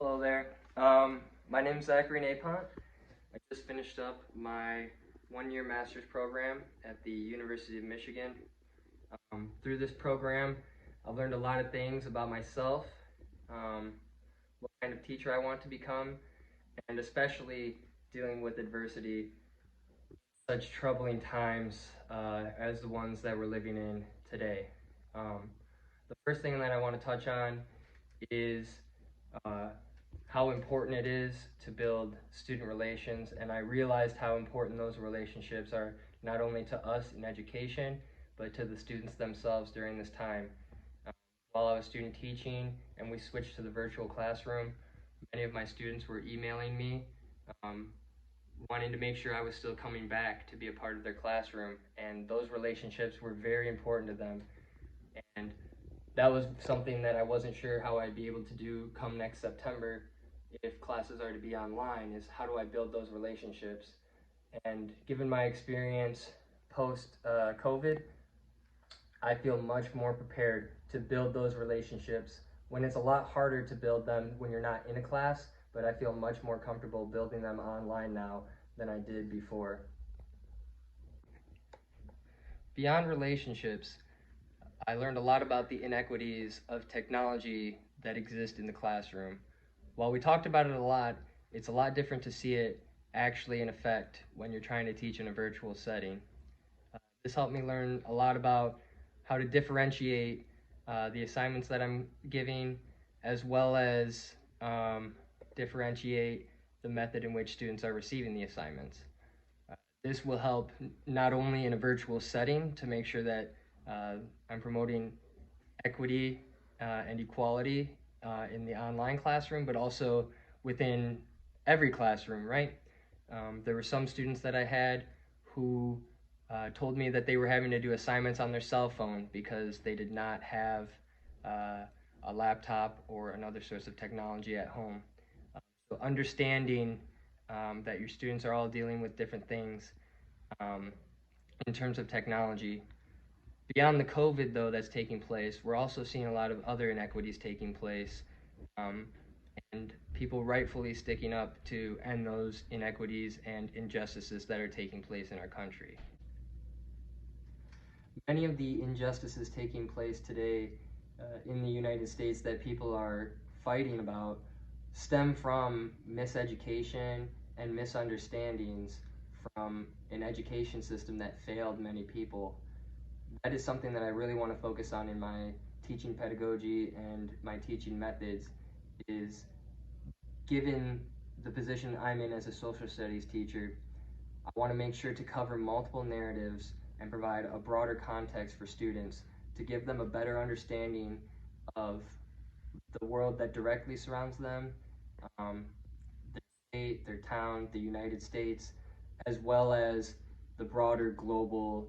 Hello there. My name is Zachary Napont. I just finished up my one-year master's program at the University of Michigan. Through this program, I've learned a lot of things about myself, what kind of teacher I want to become, and especially dealing with adversity, such troubling times as the ones that we're living in today. The first thing that I want to touch on is how important it is to build student relations, and I realized how important those relationships are not only to us in education, but to the students themselves during this time. While I was student teaching and we switched to the virtual classroom, many of my students were emailing me, wanting to make sure I was still coming back to be a part of their classroom, and those relationships were very important to them. And that was something that I wasn't sure how I'd be able to do come next September if classes are to be online, is how do I build those relationships? And given my experience post-COVID, I feel much more prepared to build those relationships when it's a lot harder to build them when you're not in a class, but I feel much more comfortable building them online now than I did before. Beyond relationships, I learned a lot about the inequities of technology that exist in the classroom. While we talked about it a lot, it's a lot different to see it actually in effect when you're trying to teach in a virtual setting. This helped me learn a lot about how to differentiate the assignments that I'm giving, as well as differentiate the method in which students are receiving the assignments. This will help not only in a virtual setting to make sure that I'm promoting equity and equality in the online classroom, but also within every classroom, right? There were some students that I had who told me that they were having to do assignments on their cell phone because they did not have a laptop or another source of technology at home. So understanding that your students are all dealing with different things in terms of technology. Beyond the COVID, though, that's taking place, we're also seeing a lot of other inequities taking place, and people rightfully sticking up to end those inequities and injustices that are taking place in our country. Many of the injustices taking place today in the United States that people are fighting about stem from miseducation and misunderstandings from an education system that failed many people. That is something that I really want to focus on in my teaching pedagogy and my teaching methods, is given the position I'm in as a social studies teacher, I want to make sure to cover multiple narratives and provide a broader context for students to give them a better understanding of the world that directly surrounds them, their state, their town, the United States, as well as the broader global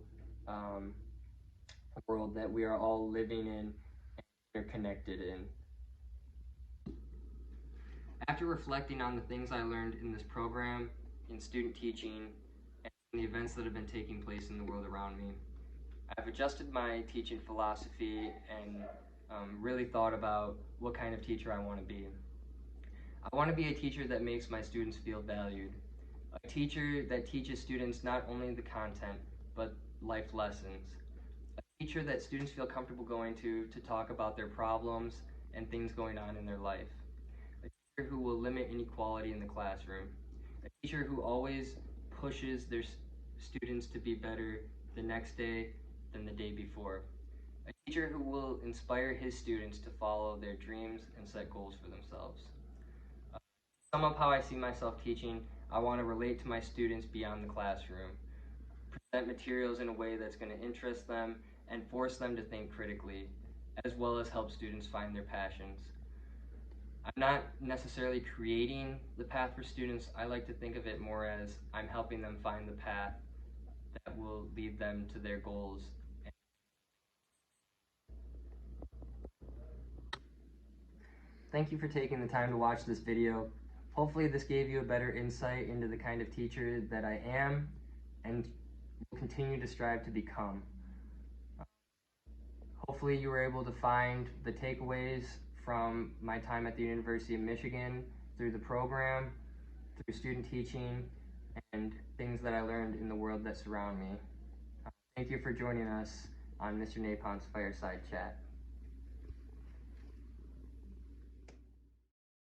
world that we are all living in and interconnected in. After reflecting on the things I learned in this program, in student teaching, and the events that have been taking place in the world around me, I've adjusted my teaching philosophy and really thought about what kind of teacher I want to be. I want to be a teacher that makes my students feel valued, a teacher that teaches students not only the content, but life lessons, a teacher that students feel comfortable going to talk about their problems and things going on in their life, a teacher who will limit inequality in the classroom, a teacher who always pushes their students to be better the next day than the day before, a teacher who will inspire his students to follow their dreams and set goals for themselves. To sum up how I see myself teaching, I want to relate to my students beyond the classroom, present materials in a way that's going to interest them and force them to think critically, as well as help students find their passions. I'm not necessarily creating the path for students. I like to think of it more as I'm helping them find the path that will lead them to their goals. Thank you for taking the time to watch this video. Hopefully this gave you a better insight into the kind of teacher that I am and will continue to strive to become. Hopefully you were able to find the takeaways from my time at the University of Michigan, through the program, through student teaching, and things that I learned in the world that surround me. Thank you for joining us on Mr. Napont's Fireside Chat.